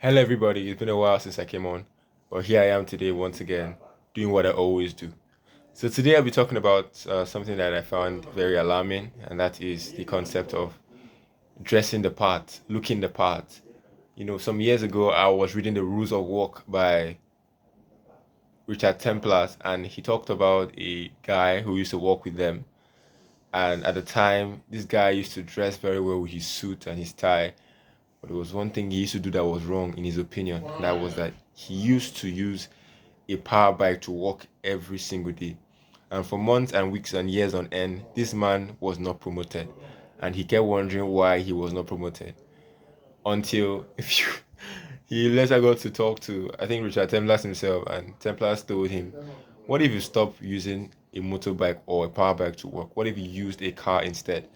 Hello, everybody. It's been a while since I came on, but here I am today once again, doing what I always do. So, today I'll be talking about something that I found very alarming, and that is the concept of dressing the part, looking the part. Some years ago, I was reading The Rules of Work by Richard Templars, and he talked about a guy who used to work with them. And at the time, this guy used to dress very well with his suit and his tie. But there was one thing he used to do that was wrong in his opinion, and that was that he used to use a power bike to work every single day. And for months and weeks and years on end, this man was not promoted. And he kept wondering why he was not promoted. Until if you he later got to talk to I think Richard Templars himself, and Templars told him, what if you stop using a motorbike or a power bike to work? What if you used a car instead?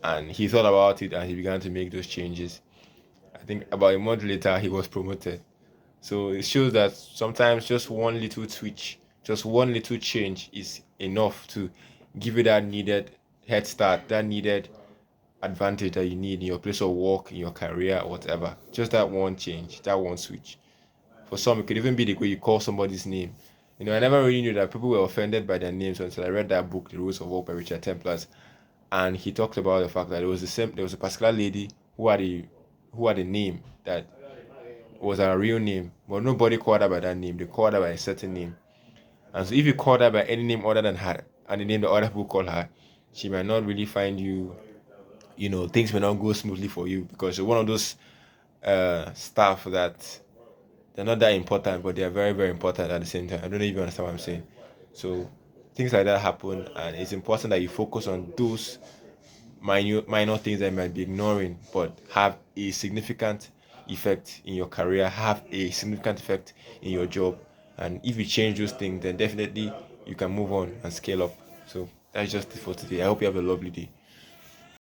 And he thought about it and he began to make those changes. I think about a month later he was promoted. So it shows that sometimes just one little twitch, just one little change is enough to give you that needed head start, that needed advantage that you need in your place of work, in your career, or whatever. Just that one change, that one switch. For some, it could even be the way you call somebody's name. I never really knew that people were offended by their names until I read that book, The Rules of Work by Richard Templars, and he talked about the fact that there was a particular lady who had a name that was her real name, but nobody called her by that name. They called her by a certain name. And so if you called her by any name other than her and the name the other people call her, she might not really find you, things may not go smoothly for you because you're one of those staff that they're not that important, but they are very, very important at the same time. I don't know if you understand what I'm saying. So things like that happen, and it's important that you focus on those minor things that you might be ignoring, but have a significant effect in your career, have a significant effect in your job. And if you change those things, then definitely you can move on and scale up. So that's just it for today. I hope you have a lovely day.